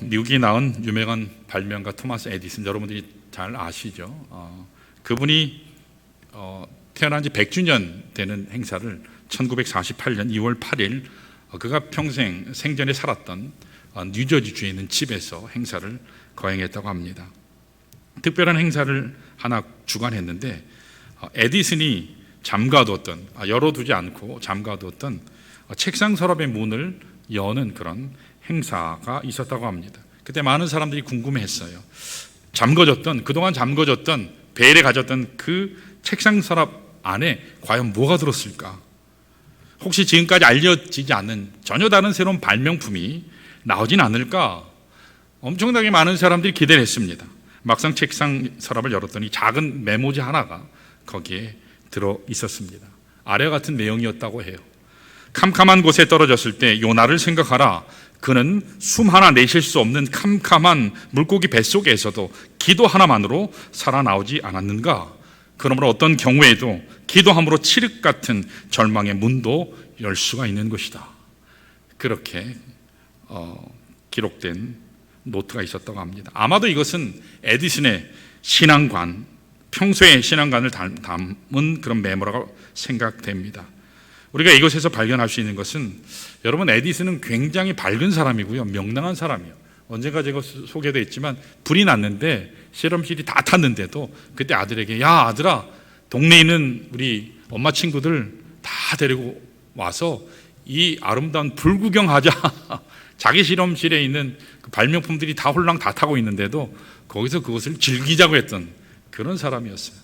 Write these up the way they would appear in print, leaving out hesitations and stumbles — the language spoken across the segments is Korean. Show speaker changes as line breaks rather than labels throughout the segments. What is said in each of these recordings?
미국이 낳은 유명한 발명가 토마스 에디슨, 여러분들이 잘 아시죠? 그분이 태어난 지 100주년 되는 행사를 1948년 2월 8일 그가 평생 생전에 살았던 뉴저지주에 있는 집에서 행사를 거행했다고 합니다. 특별한 행사를 하나 주관했는데 에디슨이 잠가뒀던, 열어두지 않고 잠가뒀던 책상 서랍의 문을 여는 그런 행사가 있었다고 합니다. 그때 많은 사람들이 궁금해했어요. 그동안 잠궈졌던, 베일에 가졌던 그 책상 서랍 안에 과연 뭐가 들었을까? 혹시 지금까지 알려지지 않는 전혀 다른 새로운 발명품이 나오진 않을까? 엄청나게 많은 사람들이 기대를 했습니다. 막상 책상 서랍을 열었더니 작은 메모지 하나가 거기에 들어 있었습니다. 아래와 같은 내용이었다고 해요. 캄캄한 곳에 떨어졌을 때 요나를 생각하라. 그는 숨 하나 내쉴 수 없는 캄캄한 물고기 뱃속에서도 기도 하나만으로 살아나오지 않았는가? 그러므로 어떤 경우에도 기도함으로 칠흑 같은 절망의 문도 열 수가 있는 것이다. 그렇게 기록된 노트가 있었다고 합니다. 아마도 이것은 에디슨의 신앙관, 평소의 신앙관을 담은 그런 메모라고 생각됩니다. 우리가 이곳에서 발견할 수 있는 것은, 여러분, 에디슨은 굉장히 밝은 사람이고요, 명랑한 사람이에요. 언젠가 제가 소개도 했지만 불이 났는데 실험실이 다 탔는데도 그때 아들에게, 야 아들아, 동네에 있는 우리 엄마 친구들 다 데리고 와서 이 아름다운 불 구경하자. 자기 실험실에 있는 그 발명품들이 다 홀랑 다 타고 있는데도 거기서 그것을 즐기자고 했던 그런 사람이었어요.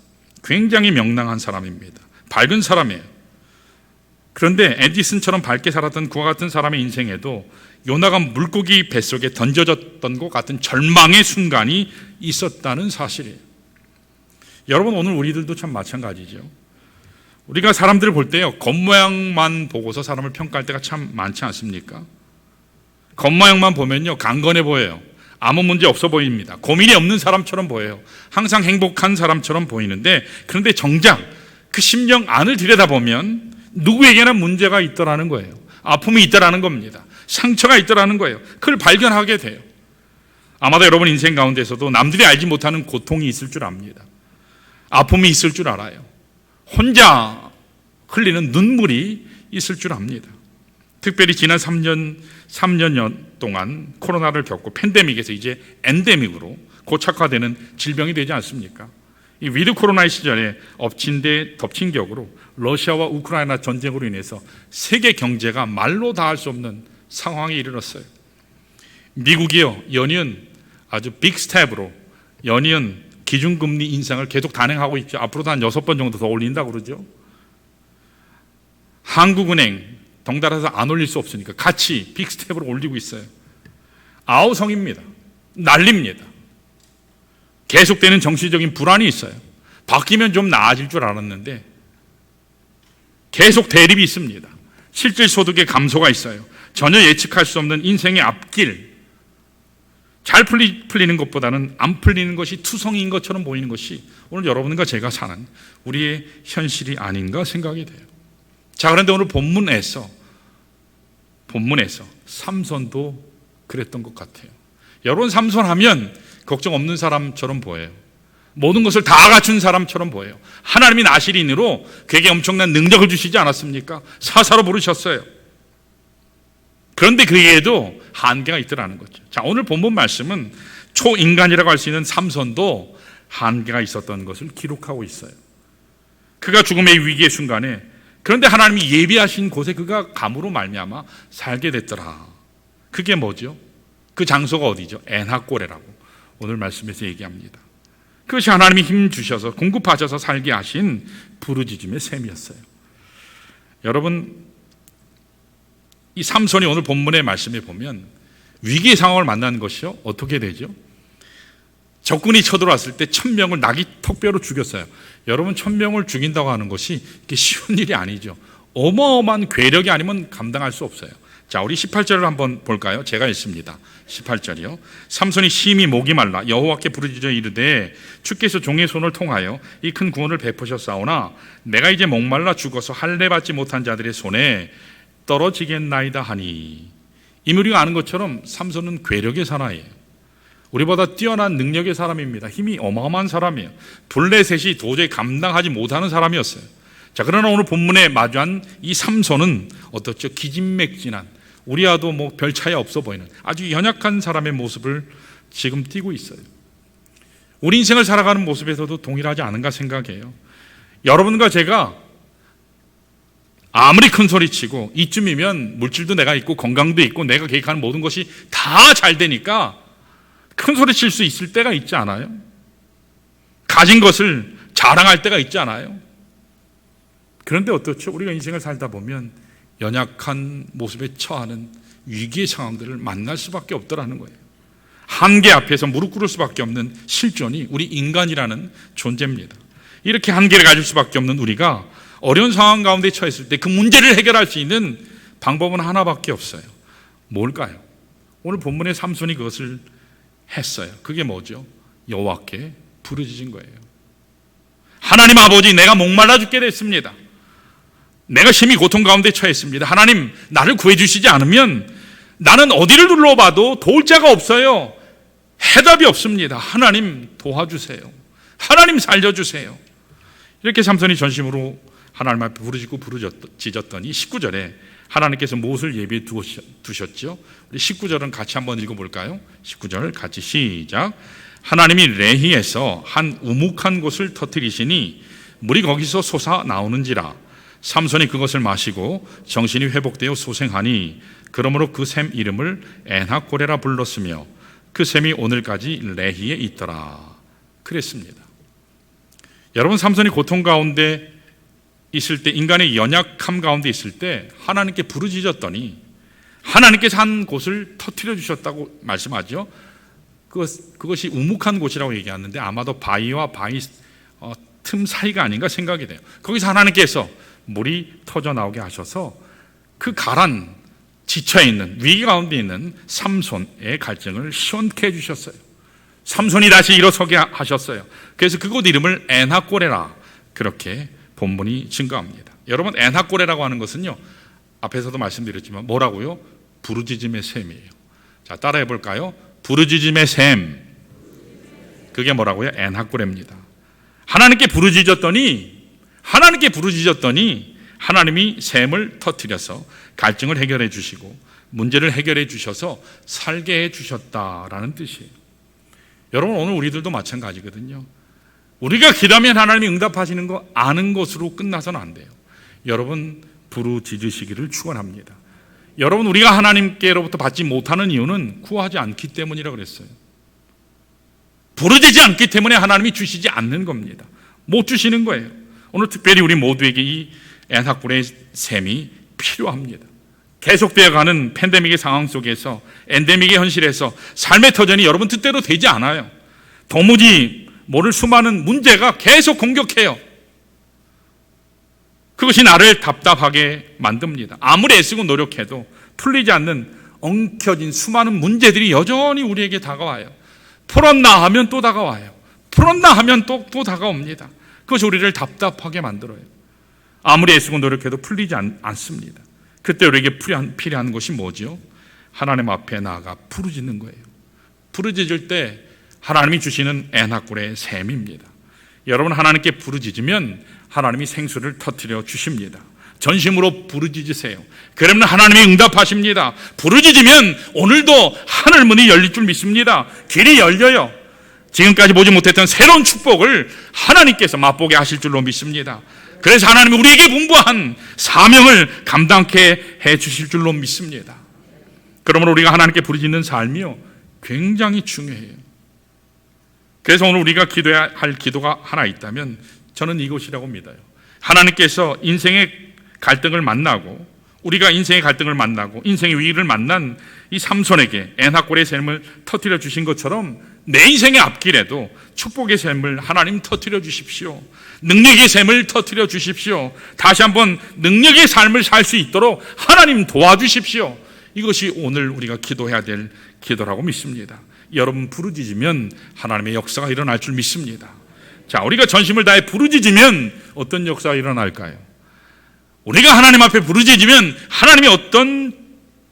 굉장히 명랑한 사람입니다. 밝은 사람이에요. 그런데 에디슨처럼 밝게 살았던 그와 같은 사람의 인생에도 요나가 물고기 뱃속에 던져졌던 것 같은 절망의 순간이 있었다는 사실이에요. 여러분, 오늘 우리들도 참 마찬가지죠. 우리가 사람들을 볼 때요, 겉모양만 보고서 사람을 평가할 때가 참 많지 않습니까? 겉모양만 보면요, 강건해 보여요. 아무 문제 없어 보입니다. 고민이 없는 사람처럼 보여요. 항상 행복한 사람처럼 보이는데, 그런데 정작 그 심령 안을 들여다보면 누구에게나 문제가 있더라는 거예요. 아픔이 있더라는 겁니다. 상처가 있더라는 거예요. 그걸 발견하게 돼요. 아마도 여러분 인생 가운데서도 남들이 알지 못하는 고통이 있을 줄 압니다. 아픔이 있을 줄 알아요. 혼자 흘리는 눈물이 있을 줄 압니다. 특별히 지난 3년 동안 코로나를 겪고 팬데믹에서 이제 엔데믹으로 고착화되는 질병이 되지 않습니까? 이 위드 코로나의 시절에 엎친 데 덮친 격으로 러시아와 우크라이나 전쟁으로 인해서 세계 경제가 말로 다 할 수 없는 상황에 이르렀어요. 미국이요, 연이은 아주 빅 스텝으로 연이은 기준금리 인상을 계속 단행하고 있죠. 앞으로도 한 6번 정도 더 올린다고 그러죠. 한국은행 덩달아서 안 올릴 수 없으니까 같이 빅 스텝으로 올리고 있어요. 아우성입니다. 난립니다. 계속되는 정치적인 불안이 있어요. 바뀌면 좀 나아질 줄 알았는데 계속 대립이 있습니다. 실질 소득의 감소가 있어요. 전혀 예측할 수 없는 인생의 앞길, 잘 풀리는 것보다는 안 풀리는 것이 투성이인 것처럼 보이는 것이 오늘 여러분과 제가 사는 우리의 현실이 아닌가 생각이 돼요. 자, 그런데 오늘 본문에서 삼손도 그랬던 것 같아요. 여러분, 삼손 하면 걱정 없는 사람처럼 보여요. 모든 것을 다 갖춘 사람처럼 보여요. 하나님이 나실인으로 그에게 엄청난 능력을 주시지 않았습니까? 사사로 부르셨어요. 그런데 그에게도 한계가 있더라는 거죠. 자, 오늘 본문 말씀은 초인간이라고 할 수 있는 삼손도 한계가 있었던 것을 기록하고 있어요. 그가 죽음의 위기의 순간에, 그런데 하나님이 예비하신 곳에 그가 감으로 말미암아 살게 됐더라. 그게 뭐죠? 그 장소가 어디죠? 엔하꼬레라고 오늘 말씀에서 얘기합니다. 그것이 하나님이 힘 주셔서 공급하셔서 살게 하신 부르짖음의 셈이었어요. 여러분, 이 삼손이 오늘 본문의 말씀에 보면 위기의 상황을 만나는 것이요, 어떻게 되죠? 적군이 쳐들어왔을 때 1000명을 낙이 턱뼈로 죽였어요. 여러분, 1000명을 죽인다고 하는 것이 쉬운 일이 아니죠. 어마어마한 괴력이 아니면 감당할 수 없어요. 자, 우리 18절을 한번 볼까요? 제가 읽습니다. 18절이요. 삼손이 심히 목이 말라 여호와께 부르짖어 이르되 주께서 종의 손을 통하여 이 큰 구원을 베푸셨사오나 내가 이제 목말라 죽어서 할례 받지 못한 자들의 손에 떨어지겠나이다 하니, 이미 우리가 아는 것처럼 삼손은 괴력의 사나이예요. 우리보다 뛰어난 능력의 사람입니다. 힘이 어마어마한 사람이에요. 블레셋이 도저히 감당하지 못하는 사람이었어요. 자, 그러나 오늘 본문에 마주한 이 삼손은 어떻죠? 기진맥진한, 우리와도 뭐 별 차이 없어 보이는 아주 연약한 사람의 모습을 지금 띄고 있어요. 우리 인생을 살아가는 모습에서도 동일하지 않은가 생각해요. 여러분과 제가 아무리 큰 소리 치고 이쯤이면 물질도 내가 있고 건강도 있고 내가 계획하는 모든 것이 다 잘 되니까 큰 소리 칠 수 있을 때가 있지 않아요? 가진 것을 자랑할 때가 있지 않아요? 그런데 어떻죠? 우리가 인생을 살다 보면 연약한 모습에 처하는 위기의 상황들을 만날 수밖에 없더라는 거예요. 한계 앞에서 무릎 꿇을 수밖에 없는 실존이 우리 인간이라는 존재입니다. 이렇게 한계를 가질 수밖에 없는 우리가 어려운 상황 가운데 처했을 때 그 문제를 해결할 수 있는 방법은 하나밖에 없어요. 뭘까요? 오늘 본문의 삼손이 그것을 했어요. 그게 뭐죠? 여호와께 부르짖은 거예요. 하나님 아버지, 내가 목말라 죽게 됐습니다. 내가 심히 고통 가운데 처했습니다. 하나님, 나를 구해주시지 않으면 나는 어디를 둘러봐도 도울 자가 없어요. 해답이 없습니다. 하나님 도와주세요. 하나님 살려주세요. 이렇게 삼손이 전심으로 하나님 앞에 부르짖었더니 19절에 하나님께서 무엇을 예비해 두셨죠? 우리 19절은 같이 한번 읽어볼까요? 19절 같이 시작. 하나님이 레히에서 한 우묵한 곳을 터뜨리시니 물이 거기서 솟아 나오는지라. 삼손이 그것을 마시고 정신이 회복되어 소생하니 그러므로 그 샘 이름을 엔하고레라 불렀으며 그 샘이 오늘까지 레히에 있더라. 그랬습니다. 여러분, 삼손이 고통 가운데 있을 때, 인간의 연약함 가운데 있을 때 하나님께 부르짖었더니 하나님께서 한 곳을 터뜨려 주셨다고 말씀하죠. 그것이 우묵한 곳이라고 얘기하는데 아마도 바위와 바위 틈 사이가 아닌가 생각이 돼요. 거기서 하나님께서 물이 터져 나오게 하셔서 그 가란 지쳐있는 위기 가운데 있는 삼손의 갈증을 시원케 해주셨어요. 삼손이 다시 일어서게 하셨어요. 그래서 그곳 이름을 엔하고레라, 그렇게 본문이 증거합니다. 여러분, 엔하고레라고 하는 것은요, 앞에서도 말씀드렸지만 뭐라고요? 부르짖음의 샘이에요. 자, 따라해 볼까요? 부르짖음의 샘. 그게 뭐라고요? 엔하고레입니다. 하나님께 부르짖었더니 하나님이 샘을 터뜨려서 갈증을 해결해 주시고 문제를 해결해 주셔서 살게 해 주셨다라는 뜻이에요. 여러분, 오늘 우리들도 마찬가지거든요. 우리가 기도하면 하나님이 응답하시는 거 아는 것으로 끝나서는 안 돼요. 여러분, 부르짖으시기를 축원합니다. 여러분, 우리가 하나님께로부터 받지 못하는 이유는 구하지 않기 때문이라고 그랬어요. 부르짖지 않기 때문에 하나님이 주시지 않는 겁니다. 못 주시는 거예요. 오늘 특별히 우리 모두에게 이 엔하고레의 샘이 필요합니다. 계속되어가는 팬데믹의 상황 속에서, 엔데믹의 현실에서 삶의 터전이 여러분 뜻대로 되지 않아요. 도무지 모를 수많은 문제가 계속 공격해요. 그것이 나를 답답하게 만듭니다. 아무리 애쓰고 노력해도 풀리지 않는 엉켜진 수많은 문제들이 여전히 우리에게 다가와요. 풀었나 하면 또 다가와요. 풀었나 하면 또 다가옵니다. 그것이 우리를 답답하게 만들어요. 아무리 애쓰고 노력해도 풀리지 않습니다. 그때 우리에게 필요한 것이 뭐죠? 하나님 앞에 나아가 부르짖는 거예요. 부르짖을 때 하나님이 주시는 엔하고레의 샘입니다. 여러분, 하나님께 부르짖으면 하나님이 생수를 터뜨려 주십니다. 전심으로 부르짖으세요. 그러면 하나님이 응답하십니다. 부르짖으면 오늘도 하늘 문이 열릴 줄 믿습니다. 길이 열려요. 지금까지 보지 못했던 새로운 축복을 하나님께서 맛보게 하실 줄로 믿습니다. 그래서 하나님이 우리에게 분부한 사명을 감당케 해 주실 줄로 믿습니다. 그러므로 우리가 하나님께 부르짖는 삶이요, 굉장히 중요해요. 그래서 오늘 우리가 기도해야 할 기도가 하나 있다면 저는 이것이라고 믿어요. 하나님께서 인생의 갈등을 만나고, 우리가 인생의 갈등을 만나고 인생의 위기를 만난 이 삼손에게 엔하고레의 샘을 터뜨려 주신 것처럼 내 인생의 앞길에도 축복의 샘을 하나님 터뜨려 주십시오. 능력의 샘을 터뜨려 주십시오. 다시 한번 능력의 삶을 살 수 있도록 하나님 도와주십시오. 이것이 오늘 우리가 기도해야 될 기도라고 믿습니다. 여러분, 부르짖으면 하나님의 역사가 일어날 줄 믿습니다. 자, 우리가 전심을 다해 부르짖으면 어떤 역사가 일어날까요? 우리가 하나님 앞에 부르짖으면 하나님이 어떤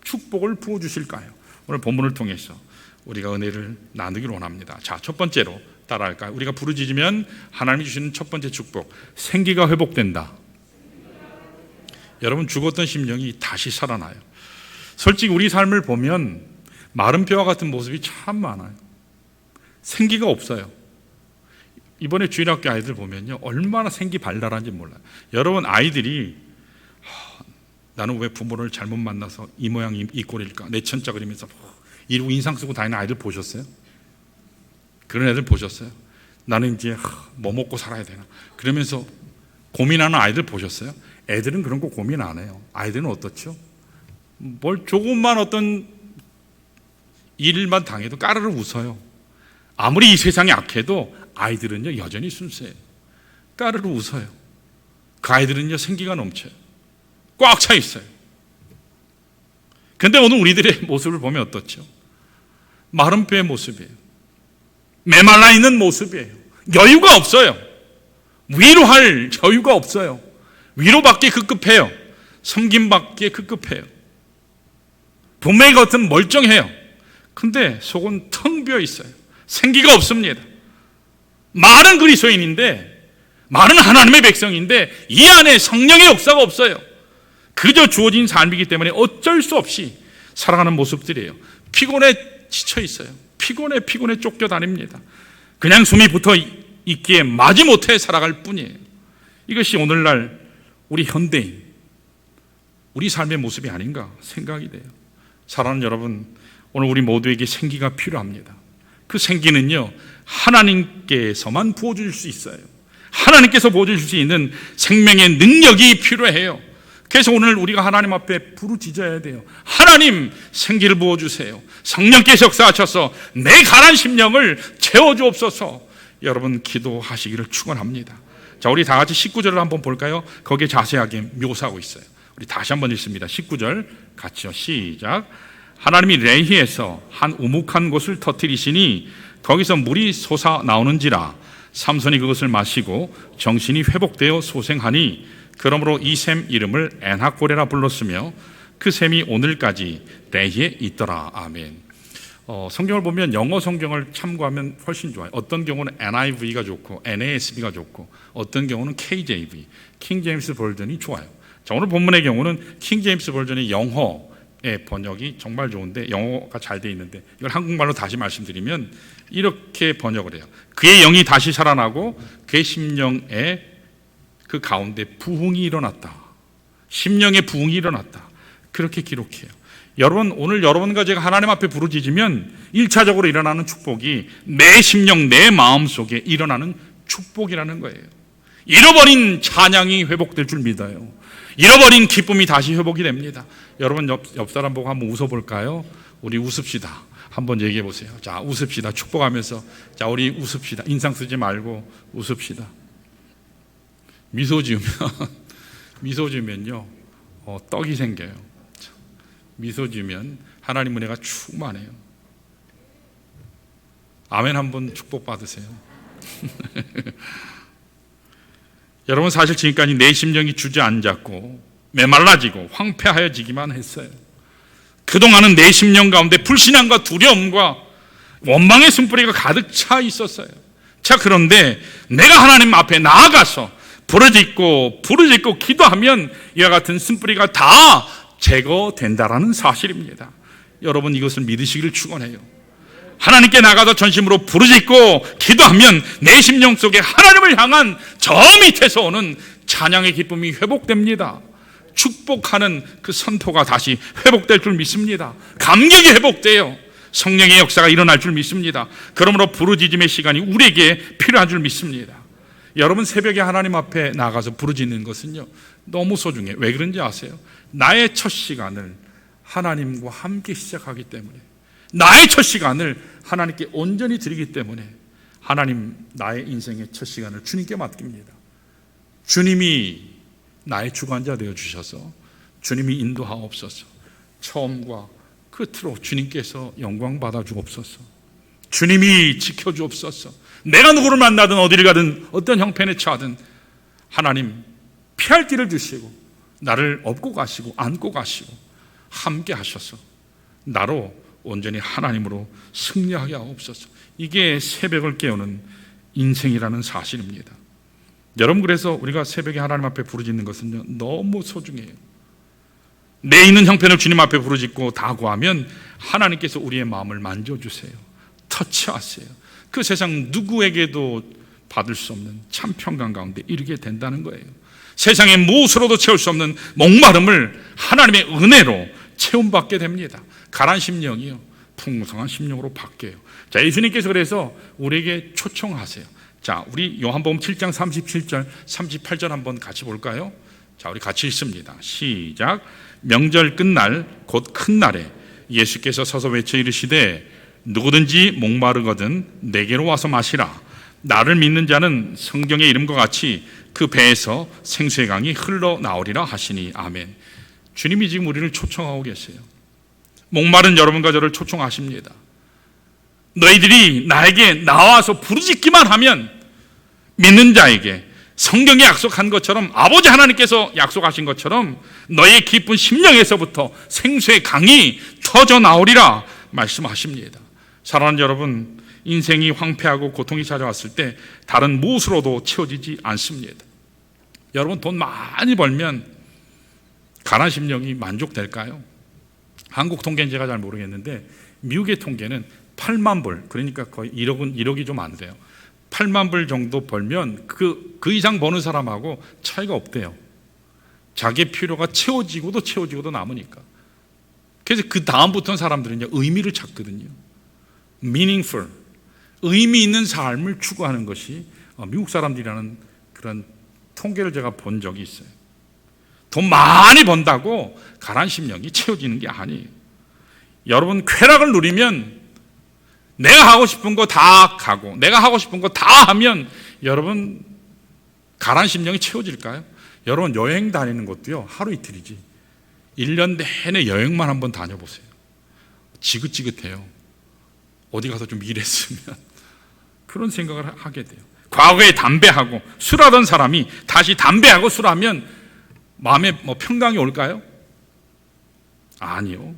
축복을 부어주실까요? 오늘 본문을 통해서 우리가 은혜를 나누기를 원합니다. 자, 첫 번째로 따라할까요? 우리가 부르짖으면 하나님이 주시는 첫 번째 축복, 생기가 회복된다. 여러분, 죽었던 심령이 다시 살아나요. 솔직히 우리 삶을 보면 마른 뼈와 같은 모습이 참 많아요. 생기가 없어요. 이번에 주일학교 아이들 보면요, 얼마나 생기 발랄한지 몰라요. 여러분, 아이들이 나는 왜 부모를 잘못 만나서 이 모양 이 꼴일까, 내 천자 그리면서 이러고 인상 쓰고 다니는 아이들 보셨어요? 그런 애들 보셨어요? 나는 이제 뭐 먹고 살아야 되나 그러면서 고민하는 아이들 보셨어요? 애들은 그런 거 고민 안 해요. 아이들은 어떻죠? 뭘 조금만 어떤 일만 당해도 까르르 웃어요. 아무리 이 세상이 악해도 아이들은요 여전히 순수해요. 까르르 웃어요. 그 아이들은요 생기가 넘쳐요. 꽉 차 있어요. 근데 오늘 우리들의 모습을 보면 어떻죠? 마른 뼈의 모습이에요. 메말라 있는 모습이에요. 여유가 없어요. 위로할 여유가 없어요. 위로받기 급급해요. 섬김받기에 급급해요. 분명히 겉은 멀쩡해요. 근데 속은 텅 비어 있어요. 생기가 없습니다. 말은 그리스도인인데, 말은 하나님의 백성인데 이 안에 성령의 역사가 없어요. 그저 주어진 삶이기 때문에 어쩔 수 없이 살아가는 모습들이에요. 피곤에 지쳐 있어요. 피곤에 쫓겨다닙니다. 그냥 숨이 붙어 있기에 마지못해 살아갈 뿐이에요. 이것이 오늘날 우리 현대인, 우리 삶의 모습이 아닌가 생각이 돼요. 사랑하는 여러분, 오늘 우리 모두에게 생기가 필요합니다. 그 생기는요 하나님께서만 부어주실 수 있어요. 하나님께서 부어주실 수 있는 생명의 능력이 필요해요. 그래서 오늘 우리가 하나님 앞에 부르짖어야 돼요. 하나님, 생기를 부어주세요. 성령께서 역사하셔서 내 가난 심령을 채워주옵소서. 여러분 기도하시기를 축원합니다. 자, 우리 다 같이 19절을 한번 볼까요? 거기에 자세하게 묘사하고 있어요. 우리 다시 한번 읽습니다. 19절 같이요. 시작. 하나님이 레히에서 한 우묵한 곳을 터뜨리시니 거기서 물이 솟아 나오는지라. 삼손이 그것을 마시고 정신이 회복되어 소생하니 그러므로 이 샘 이름을 엔하고레라 불렀으며 그 샘이 오늘까지 레히에 있더라. 아멘. 성경을 보면 영어 성경을 참고하면 훨씬 좋아요. 어떤 경우는 NIV가 좋고 NASB가 좋고 어떤 경우는 KJV, 킹 제임스 버전이 좋아요. 자, 오늘 본문의 경우는 킹 제임스 버전의 영어의 번역이 정말 좋은데, 영어가 잘 돼 있는데 이걸 한국말로 다시 말씀드리면 이렇게 번역을 해요. 그의 영이 다시 살아나고 그의 심령에 그 가운데 부흥이 일어났다. 심령의 부흥이 일어났다. 그렇게 기록해요. 여러분, 오늘 여러분과 제가 하나님 앞에 부르짖으면 1차적으로 일어나는 축복이 내 심령, 내 마음 속에 일어나는 축복이라는 거예요. 잃어버린 찬양이 회복될 줄 믿어요. 잃어버린 기쁨이 다시 회복이 됩니다. 여러분 옆 사람 보고 한번 웃어볼까요? 우리 웃읍시다. 한번 얘기해 보세요. 자, 웃읍시다. 축복하면서. 자, 우리 웃읍시다. 인상 쓰지 말고 웃읍시다. 미소 지으면요 떡이 생겨요. 미소 지으면 하나님 은혜가 충만해요. 아멘. 한번 축복 받으세요. 여러분, 사실 지금까지 내 심령이 주저앉았고 메말라지고 황폐하여지기만 했어요. 그동안은 내 심령 가운데 불신앙과 두려움과 원망의 숨뿌리가 가득 차 있었어요. 자, 그런데 내가 하나님 앞에 나아가서 부르짖고 기도하면 이와 같은 쓴뿌리가 다 제거된다라는 사실입니다. 여러분, 이것을 믿으시기를 축원해요. 하나님께 나가서 전심으로 부르짖고 기도하면 내 심령 속에 하나님을 향한 저 밑에서 오는 찬양의 기쁨이 회복됩니다. 축복하는 그 선포가 다시 회복될 줄 믿습니다. 감격이 회복돼요. 성령의 역사가 일어날 줄 믿습니다. 그러므로 부르짖음의 시간이 우리에게 필요한 줄 믿습니다. 여러분, 새벽에 하나님 앞에 나가서 부르짖는 것은요 너무 소중해요. 왜 그런지 아세요? 나의 첫 시간을 하나님과 함께 시작하기 때문에, 나의 첫 시간을 하나님께 온전히 드리기 때문에 하나님, 나의 인생의 첫 시간을 주님께 맡깁니다. 주님이 나의 주관자 되어주셔서 주님이 인도하옵소서. 처음과 끝으로 주님께서 영광 받아주옵소서. 주님이 지켜주옵소서. 내가 누구를 만나든 어디를 가든 어떤 형편에 처하든 하나님 피할 길을 주시고 나를 업고 가시고 안고 가시고 함께 하셔서 나로 온전히 하나님으로 승리하게 하옵소서. 이게 새벽을 깨우는 인생이라는 사실입니다. 여러분, 그래서 우리가 새벽에 하나님 앞에 부르짖는 것은요, 너무 소중해요. 내 있는 형편을 주님 앞에 부르짖고 다 구하면 하나님께서 우리의 마음을 만져주세요. 터치하세요. 그 세상 누구에게도 받을 수 없는 참 평강 가운데 이르게 된다는 거예요. 세상의 무엇으로도 채울 수 없는 목마름을 하나님의 은혜로 채움받게 됩니다. 가난 심령이요, 풍성한 심령으로 바뀌어요. 자, 예수님께서 그래서 우리에게 초청하세요. 자, 우리 요한복음 7장 37절 38절 한번 같이 볼까요? 자, 우리 같이 읽습니다. 시작. 명절 끝날 곧 큰 날에 예수께서 서서 외쳐 이르시되 누구든지 목마르거든 내게로 와서 마시라. 나를 믿는 자는 성경의 이름과 같이 그 배에서 생수의 강이 흘러나오리라 하시니. 아멘. 주님이 지금 우리를 초청하고 계세요. 목마른 여러분과 저를 초청하십니다. 너희들이 나에게 나와서 부르짖기만 하면 믿는 자에게 성경에 약속한 것처럼, 아버지 하나님께서 약속하신 것처럼 너의 기쁜 심령에서부터 생수의 강이 터져 나오리라 말씀하십니다. 사랑하는 여러분, 인생이 황폐하고 고통이 찾아왔을 때 다른 무엇으로도 채워지지 않습니다. 여러분, 돈 많이 벌면 가난 심령이 만족될까요? 한국 통계는 제가 잘 모르겠는데 미국의 통계는 8만 불, 그러니까 거의 1억이 좀 안 돼요. 8만 불 정도 벌면 그 이상 버는 사람하고 차이가 없대요. 자기의 필요가 채워지고도 남으니까. 그래서 그 다음부터는 사람들은 의미를 찾거든요. meaningful, 의미 있는 삶을 추구하는 것이 미국 사람들이라는 그런 통계를 제가 본 적이 있어요. 돈 많이 번다고 가난 심령이 채워지는 게 아니에요. 여러분, 쾌락을 누리면 내가 하고 싶은 거 다 가고 내가 하고 싶은 거 다 하면 여러분 가난 심령이 채워질까요? 여러분, 여행 다니는 것도요, 하루 이틀이지 1년 내내 여행만 한번 다녀보세요. 지긋지긋해요. 어디 가서 좀 일했으면 그런 생각을 하게 돼요. 과거에 담배하고 술하던 사람이 다시 담배하고 술하면 마음에 평강이 올까요? 아니요.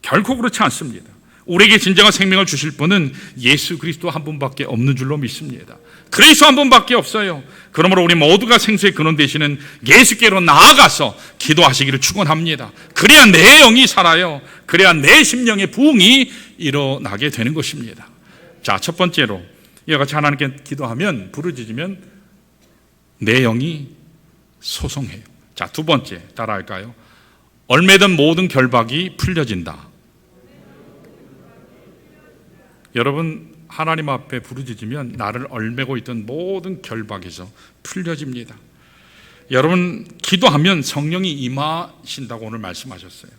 결코 그렇지 않습니다. 우리에게 진정한 생명을 주실 분은 예수 그리스도 한 분밖에 없는 줄로 믿습니다. 그리스도 한 분밖에 없어요. 그러므로 우리 모두가 생수의 근원 되시는 예수께로 나아가서 기도하시기를 축원합니다. 그래야 내 영이 살아요. 그래야 내 심령의 부흥이 일어나게 되는 것입니다. 자, 첫 번째로 이와 같이 하나님께 기도하면, 부르짖으면 내 영이 소송해요. 자, 두 번째 따라할까요? 얼매든 모든 결박이 풀려진다. 여러분, 하나님 앞에 부르짖으면 나를 얼매고 있던 모든 결박에서 풀려집니다. 여러분, 기도하면 성령이 임하신다고 오늘 말씀하셨어요.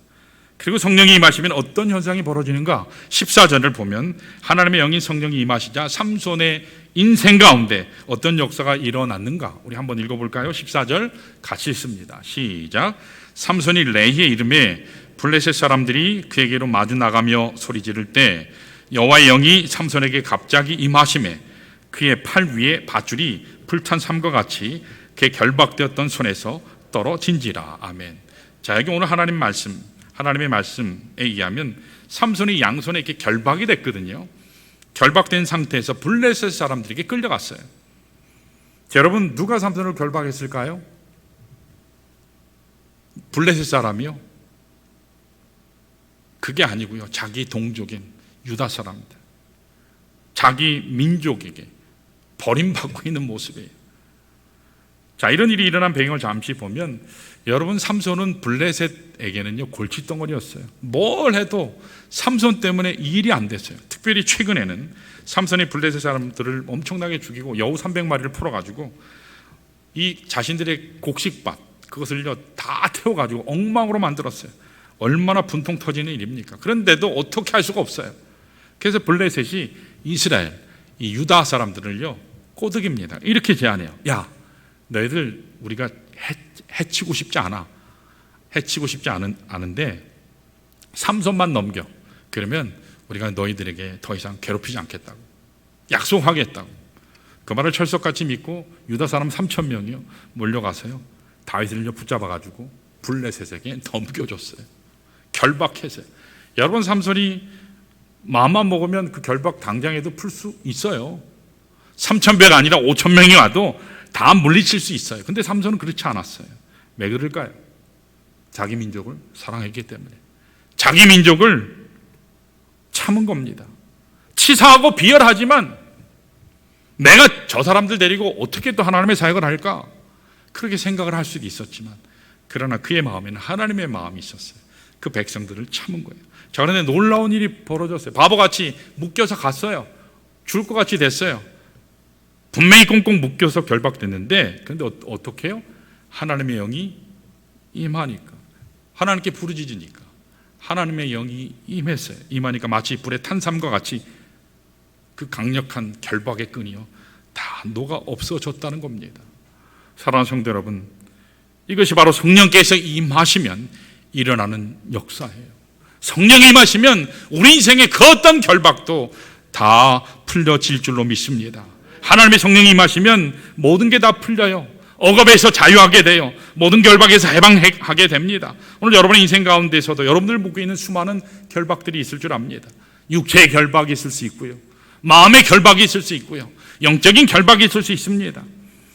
그리고 성령이 임하시면 어떤 현상이 벌어지는가? 14절을 보면 하나님의 영인 성령이 임하시자 삼손의 인생 가운데 어떤 역사가 일어났는가? 우리 한번 읽어볼까요? 14절 같이 읽습니다. 시작. 삼손이 레히의 이름에 블레셋 사람들이 그에게로 마주 나가며 소리 지를 때 여호와의 영이 삼손에게 갑자기 임하시매 그의 팔 위에 밧줄이 불탄 삼과 같이 그의 결박되었던 손에서 떨어진지라. 아멘. 자, 여기 오늘 하나님의 말씀에 의하면 삼손이 양손에 이렇게 결박이 됐거든요. 결박된 상태에서 블레셋 사람들에게 끌려갔어요. 자, 여러분, 누가 삼손을 결박했을까요? 블레셋 사람이요? 그게 아니고요, 자기 동족인 유다 사람들, 자기 민족에게 버림받고 있는 모습이에요. 자, 이런 일이 일어난 배경을 잠시 보면 여러분, 삼손은 블레셋에게는요 골칫덩어리였어요. 뭘 해도 삼손 때문에 일이 안 됐어요. 특별히 최근에는 삼손이 블레셋 사람들을 엄청나게 죽이고 여우 300마리를 풀어가지고 이 자신들의 곡식밭 그것을요 다 태워가지고 엉망으로 만들었어요. 얼마나 분통 터지는 일입니까? 그런데도 어떻게 할 수가 없어요. 그래서 블레셋이 이스라엘, 이 유다 사람들을요 꼬드깁니다. 이렇게 제안해요. 야, 너희들 우리가 해치고 싶지 않은데 삼손만 넘겨. 그러면 우리가 너희들에게 더 이상 괴롭히지 않겠다고 약속하겠다고. 그 말을 철석같이 믿고 유다 사람 3,000명이요 몰려가서요 다윗을요 붙잡아가지고 블레셋에게 넘겨줬어요. 결박해서요. 여러분, 삼손이 마음만 먹으면 그 결박 당장에도 풀 수 있어요. 3,000배가 아니라 5,000명이 와도 다 물리칠 수 있어요. 근데 삼손은 그렇지 않았어요. 왜 그럴까요? 자기 민족을 사랑했기 때문에. 자기 민족을 참은 겁니다. 치사하고 비열하지만 내가 저 사람들 데리고 어떻게 또 하나님의 사역을 할까? 그렇게 생각을 할 수도 있었지만, 그러나 그의 마음에는 하나님의 마음이 있었어요. 그 백성들을 참은 거예요. 자, 그런데 놀라운 일이 벌어졌어요. 바보같이 묶여서 갔어요. 죽을 것 같이 됐어요. 분명히 꽁꽁 묶여서 결박됐는데, 그런데 어떻게 해요? 하나님의 영이 임하니까, 하나님께 부르짖으니까 하나님의 영이 임했어요. 임하니까 마치 불에 탄 삶과 같이 그 강력한 결박의 끈이요 다 녹아 없어졌다는 겁니다. 사랑하는 성도 여러분, 이것이 바로 성령께서 임하시면 일어나는 역사예요. 성령이 임하시면 우리 인생의 그 어떤 결박도 다 풀려질 줄로 믿습니다. 하나님의 성령이 임하시면 모든 게 다 풀려요. 억압에서 자유하게 돼요. 모든 결박에서 해방하게 됩니다. 오늘 여러분의 인생 가운데서도 여러분들 묶고 있는 수많은 결박들이 있을 줄 압니다. 육체의 결박이 있을 수 있고요, 마음의 결박이 있을 수 있고요, 영적인 결박이 있을 수 있습니다.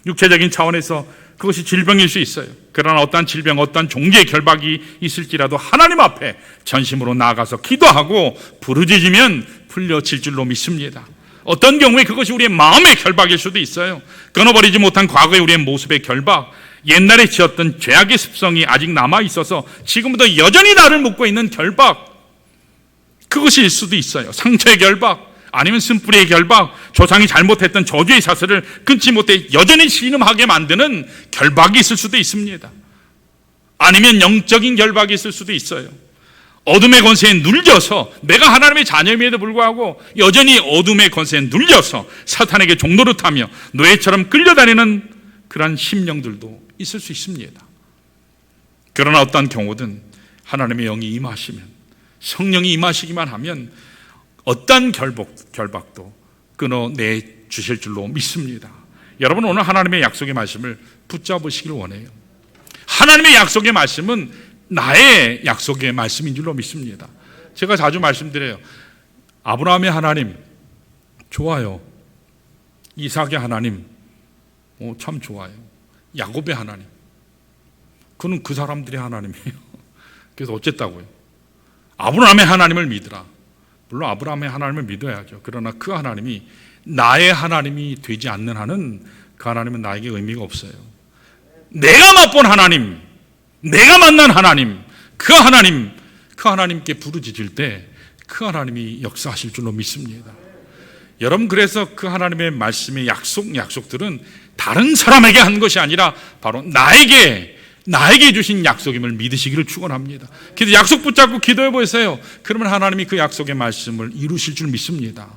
육체적인 차원에서 그것이 질병일 수 있어요. 그러나 어떠한 질병, 어떠한 종류의 결박이 있을지라도 하나님 앞에 전심으로 나아가서 기도하고 부르짖으면 풀려질 줄로 믿습니다. 어떤 경우에 그것이 우리의 마음의 결박일 수도 있어요. 끊어버리지 못한 과거의 우리의 모습의 결박, 옛날에 지었던 죄악의 습성이 아직 남아있어서 지금부터 여전히 나를 묶고 있는 결박, 그것일 수도 있어요. 상처의 결박, 아니면 쓴뿌리의 결박, 조상이 잘못했던 저주의 사슬을 끊지 못해 여전히 신음하게 만드는 결박이 있을 수도 있습니다. 아니면 영적인 결박이 있을 수도 있어요. 어둠의 권세에 눌려서, 내가 하나님의 자녀임에도 불구하고 여전히 어둠의 권세에 눌려서 사탄에게 종노릇하며 노예처럼 끌려다니는 그러한 심령들도 있을 수 있습니다. 그러나 어떤 경우든 하나님의 영이 임하시면, 성령이 임하시기만 하면 어떤 결박도 끊어내 주실 줄로 믿습니다. 여러분, 오늘 하나님의 약속의 말씀을 붙잡으시길 원해요. 하나님의 약속의 말씀은 나의 약속의 말씀인 줄로 믿습니다. 제가 자주 말씀드려요. 아브라함의 하나님 좋아요. 이삭의 하나님 참 좋아요. 야곱의 하나님, 그는 그 사람들의 하나님이에요. 그래서 어쨌다고요? 아브라함의 하나님을 믿으라. 물론 아브라함의 하나님을 믿어야죠. 그러나 그 하나님이 나의 하나님이 되지 않는 한은 그 하나님은 나에게 의미가 없어요. 내가 맛본 하나님, 내가 만난 하나님, 그 하나님께 부르짖을 때 그 하나님이 역사하실 줄로 믿습니다. 여러분, 그래서 그 하나님의 말씀의 약속들은 다른 사람에게 한 것이 아니라 바로 나에게 주신 약속임을 믿으시기를 축원합니다. 그래서 약속 붙잡고 기도해 보세요. 그러면 하나님이 그 약속의 말씀을 이루실 줄 믿습니다.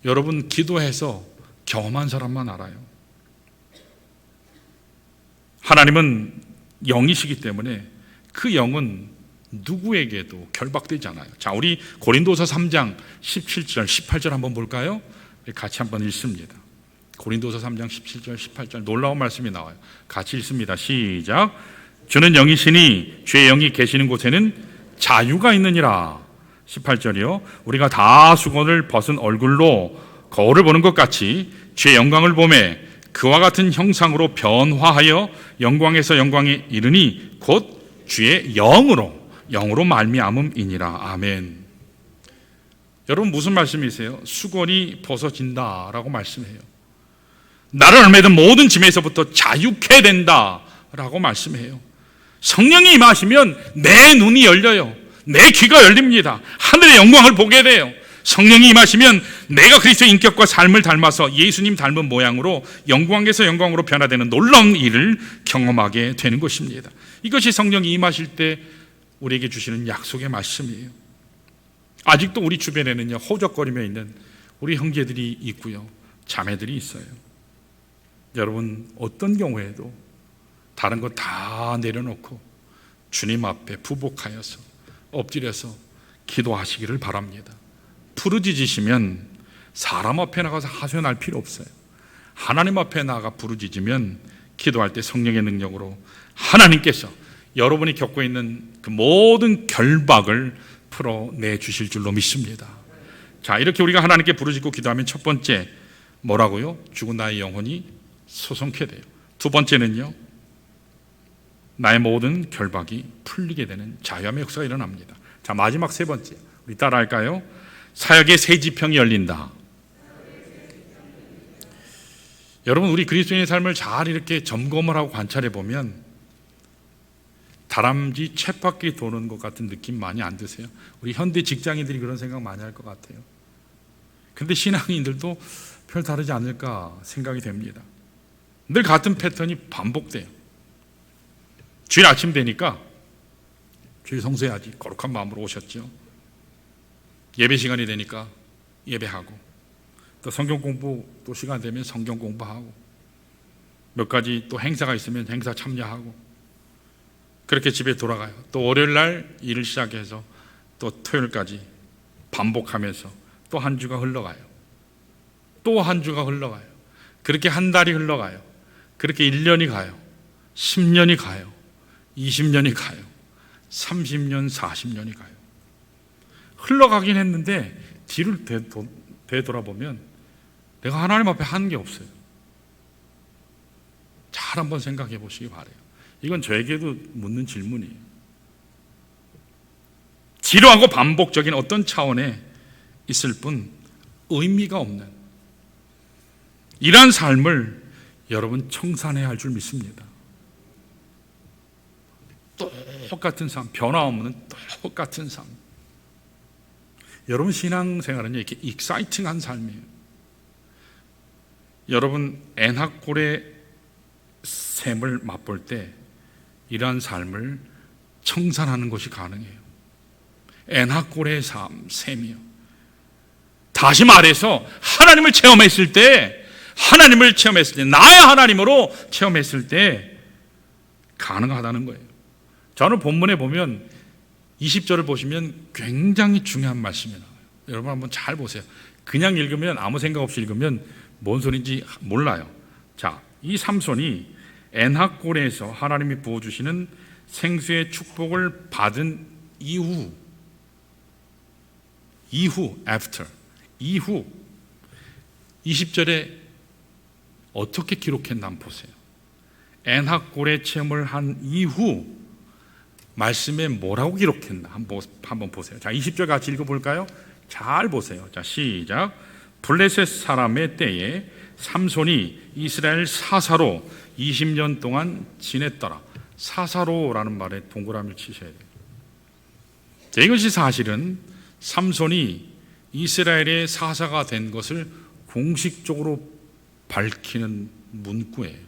여러분, 기도해서 경험한 사람만 알아요. 하나님은 영이시기 때문에 그 영은 누구에게도 결박되지 않아요. 자, 우리 고린도서 3장 17절 18절 한번 볼까요? 같이 한번 읽습니다. 고린도서 3장 17절 18절 놀라운 말씀이 나와요. 같이 읽습니다. 시작. 주는 영이시니 주의 영이 계시는 곳에는 자유가 있느니라. 18절이요. 우리가 다 수건을 벗은 얼굴로 거울을 보는 것 같이 주의 영광을 보매 그와 같은 형상으로 변화하여 영광에서 영광에 이르니 곧 주의 영으로 말미암음이니라. 아멘. 여러분, 무슨 말씀이세요? 수건이 벗어진다라고 말씀해요. 나를 얽매든 모든 짐에서부터 자유케 된다라고 말씀해요. 성령이 임하시면 내 눈이 열려요. 내 귀가 열립니다. 하늘의 영광을 보게 돼요. 성령이 임하시면 내가 그리스도의 인격과 삶을 닮아서 예수님 닮은 모양으로 영광에서 영광으로 변화되는 놀라운 일을 경험하게 되는 것입니다. 이것이 성령이 임하실 때 우리에게 주시는 약속의 말씀이에요. 아직도 우리 주변에는요, 허우적거리며 있는 우리 형제들이 있고요, 자매들이 있어요. 여러분, 어떤 경우에도 다른 거 다 내려놓고 주님 앞에 부복하여서 엎드려서 기도하시기를 바랍니다. 부르짖으시면 사람 앞에 나가서 하소연할 필요 없어요. 하나님 앞에 나가 부르짖으면 기도할 때 성령의 능력으로 하나님께서 여러분이 겪고 있는 그 모든 결박을 풀어내 주실 줄로 믿습니다. 자, 이렇게 우리가 하나님께 부르짖고 기도하면 첫 번째 뭐라고요? 죽은 나의 영혼이 소송케 돼요. 두 번째는요, 나의 모든 결박이 풀리게 되는 자유함의 역사가 일어납니다. 자, 마지막 세 번째, 우리 따라 할까요? 사역의 새 지평이 열린다. 여러분, 우리 그리스도인의 삶을 잘 이렇게 점검을 하고 관찰해 보면 다람쥐 쳇바퀴 도는 것 같은 느낌 많이 안 드세요? 우리 현대 직장인들이 그런 생각 많이 할 것 같아요. 근데 신앙인들도 별 다르지 않을까 생각이 됩니다. 늘 같은 패턴이 반복돼요. 주일 아침 되니까 주일 성수해야지 거룩한 마음으로 오셨죠. 예배 시간이 되니까 예배하고, 또 성경 공부 또 시간 되면 성경 공부하고, 몇 가지 또 행사가 있으면 행사 참여하고, 그렇게 집에 돌아가요. 또 월요일 날 일을 시작해서 또 토요일까지 반복하면서 또 한 주가 흘러가요. 또 한 주가 흘러가요. 그렇게 한 달이 흘러가요. 그렇게 1년이 가요. 10년이 가요. 20년이 가요. 30년, 40년이 가요. 흘러가긴 했는데 뒤를 되돌아보면 내가 하나님 앞에 한 게 없어요. 잘 한번 생각해 보시기 바라요. 이건 저에게도 묻는 질문이에요. 지루하고 반복적인 어떤 차원에 있을 뿐 의미가 없는 이러한 삶을 여러분 청산해야 할 줄 믿습니다. 똑같은 삶, 변화없는 똑같은 삶. 여러분 신앙생활은 이렇게 익사이팅한 삶이에요. 여러분 엔하골의 셈을 맛볼 때 이러한 삶을 청산하는 것이 가능해요. 엔하골의 셈이요. 다시 말해서 하나님을 체험했을 때, 나의 하나님으로 체험했을 때 가능하다는 거예요. 저는 본문에 보면 20절을 보시면 굉장히 중요한 말씀이 나와요. 여러분 한번 잘 보세요. 그냥 읽으면, 아무 생각 없이 읽으면 뭔 소리인지 몰라요. 자, 이 삼손이 엔하골에서 하나님이 부어주시는 생수의 축복을 받은 이후 after 20절에 어떻게 기록했나 한번 보세요. 엔하골의 체험을 한 이후 말씀에 뭐라고 기록했나 한번 보세요. 자, 20절 같이 읽어볼까요? 잘 보세요. 자, 시작. 블레셋 사람의 때에 삼손이 이스라엘 사사로 20년 동안 지냈더라. 사사로라는 말에 동그라미를 치셔야 돼요. 자, 이것이 사실은 삼손이 이스라엘의 사사가 된 것을 공식적으로 밝히는 문구예요.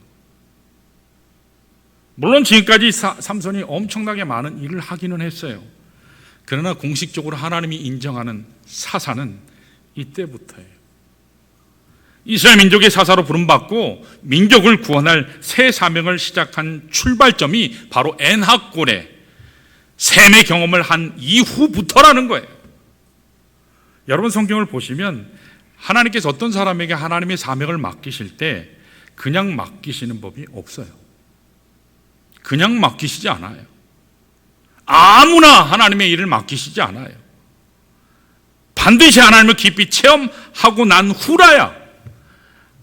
물론 지금까지 삼손이 엄청나게 많은 일을 하기는 했어요. 그러나 공식적으로 하나님이 인정하는 사사는 이때부터예요. 이스라엘 민족의 사사로 부름받고 민족을 구원할 새 사명을 시작한 출발점이 바로 엔하골의 셈의 경험을 한 이후부터라는 거예요. 여러분 성경을 보시면 하나님께서 어떤 사람에게 하나님의 사명을 맡기실 때 그냥 맡기시는 법이 없어요. 그냥 맡기시지 않아요. 아무나 하나님의 일을 맡기시지 않아요. 반드시 하나님을 깊이 체험하고 난 후라야,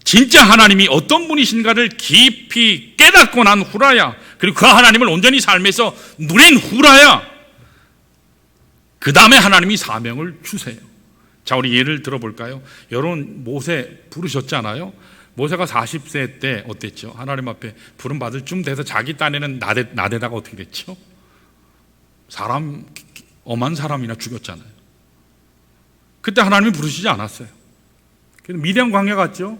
진짜 하나님이 어떤 분이신가를 깊이 깨닫고 난 후라야, 그리고 그 하나님을 온전히 삶에서 누린 후라야, 그 다음에 하나님이 사명을 주세요. 자, 우리 예를 들어볼까요? 여러분 모세 부르셨잖아요. 모세가 40세 때 어땠죠? 하나님 앞에 부름받을 쯤 돼서 자기 딴에는 나대다가 어떻게 됐죠? 엄한 사람이나 죽였잖아요. 그때 하나님이 부르시지 않았어요. 그래서 미디안 광야 갔죠?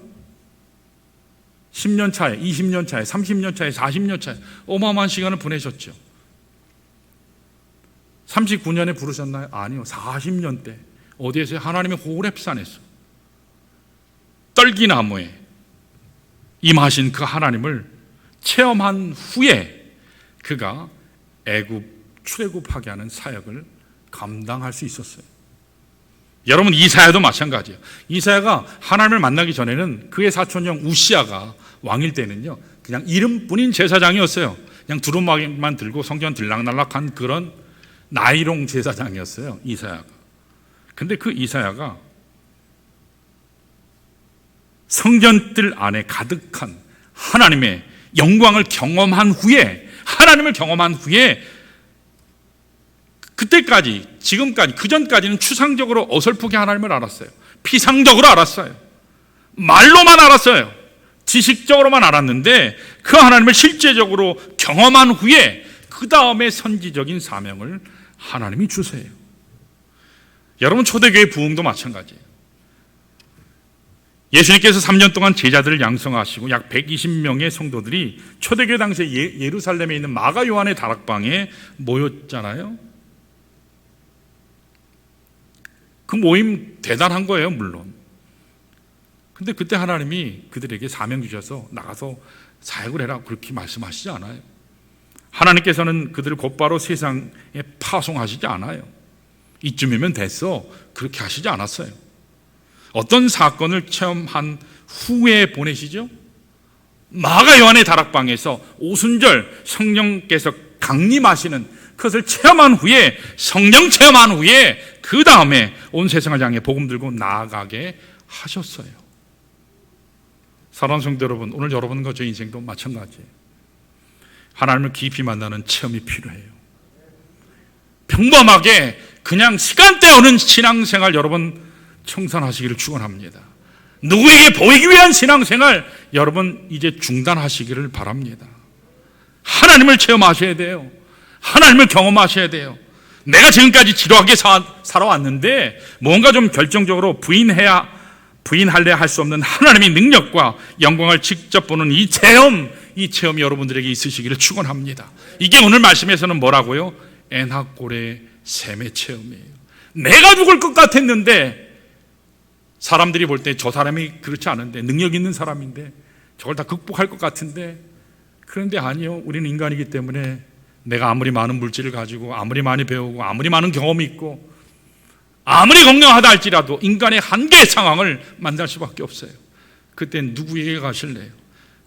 10년 차에, 20년 차에, 30년 차에, 40년 차에 어마어마한 시간을 보내셨죠. 39년에 부르셨나요? 아니요. 40년 때 어디에서요? 하나님의 호렙산에서 떨기나무에 임하신 그 하나님을 체험한 후에 그가 애굽 출애굽하게 하는 사역을 감당할 수 있었어요. 여러분 이사야도 마찬가지예요. 이사야가 하나님을 만나기 전에는 그의 사촌형 우시아가 왕일 때는요 그냥 이름뿐인 제사장이었어요. 그냥 두루마기만 들고 성전 들락날락한 그런 나이롱 제사장이었어요, 이사야가. 근데 그 이사야가 성전들 안에 가득한 하나님의 영광을 경험한 후에, 하나님을 경험한 후에, 그때까지, 지금까지, 그전까지는 추상적으로 어설프게 하나님을 알았어요. 피상적으로 알았어요. 말로만 알았어요. 지식적으로만 알았는데 그 하나님을 실제적으로 경험한 후에 그 다음에 선지적인 사명을 하나님이 주세요. 여러분, 초대교회 부흥도 마찬가지예요. 예수님께서 3년 동안 제자들을 양성하시고 약 120명의 성도들이 초대교회 당시에 예루살렘에 있는 마가 요한의 다락방에 모였잖아요. 그 모임 대단한 거예요, 물론. 근데 그때 하나님이 그들에게 사명 주셔서 나가서 사역을 해라, 그렇게 말씀하시지 않아요. 하나님께서는 그들을 곧바로 세상에 파송하시지 않아요. 이쯤이면 됐어, 그렇게 하시지 않았어요. 어떤 사건을 체험한 후에 보내시죠? 마가 요한의 다락방에서 오순절 성령께서 강림하시는 그것을 체험한 후에, 성령 체험한 후에 그 다음에 온 세상을 향해 복음 들고 나아가게 하셨어요. 사랑하는 성도 여러분, 오늘 여러분과 저 인생도 마찬가지예요. 하나님을 깊이 만나는 체험이 필요해요. 평범하게 그냥 시간대 오는 신앙생활 여러분 청산하시기를 축원합니다. 누구에게 보이기 위한 신앙생활 여러분 이제 중단하시기를 바랍니다. 하나님을 체험하셔야 돼요. 하나님을 경험하셔야 돼요. 내가 지금까지 지루하게 살아왔는데 뭔가 좀 결정적으로 부인할래 할 수 없는 하나님의 능력과 영광을 직접 보는 이 체험이 여러분들에게 있으시기를 축원합니다. 이게 오늘 말씀에서는 뭐라고요? 엔하골의 샘의 체험이에요. 내가 죽을 것 같았는데 사람들이 볼 때 저 사람이 그렇지 않은데, 능력 있는 사람인데 저걸 다 극복할 것 같은데, 그런데 아니요, 우리는 인간이기 때문에 내가 아무리 많은 물질을 가지고 아무리 많이 배우고 아무리 많은 경험이 있고 아무리 건강하다 할지라도 인간의 한계의 상황을 만날 수밖에 없어요. 그때 누구에게 가실래요?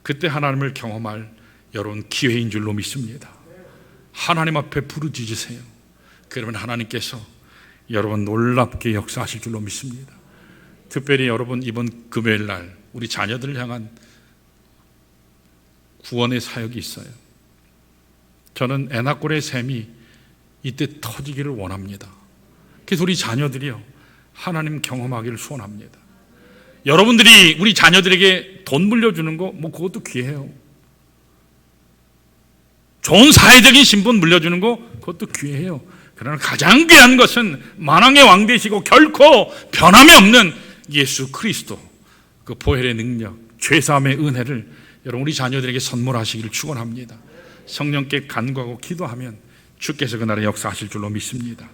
그때 하나님을 경험할 여러분 기회인 줄로 믿습니다. 하나님 앞에 부르짖으세요. 그러면 하나님께서 여러분 놀랍게 역사하실 줄로 믿습니다. 특별히 여러분 이번 금요일 날 우리 자녀들을 향한 구원의 사역이 있어요. 저는 엔하골의 샘이 이때 터지기를 원합니다. 그래서 우리 자녀들이요, 하나님 경험하기를 소원합니다. 여러분들이 우리 자녀들에게 돈 물려주는 거, 그것도 귀해요. 좋은 사회적인 신분 물려주는 거, 그것도 귀해요. 그러나 가장 귀한 것은 만왕의 왕 되시고 결코 변함이 없는 예수 그리스도, 그 보혈의 능력, 죄사함의 은혜를 여러분 우리 자녀들에게 선물하시기를 축원합니다. 성령께 간구하고 기도하면 주께서 그날에 역사하실 줄로 믿습니다.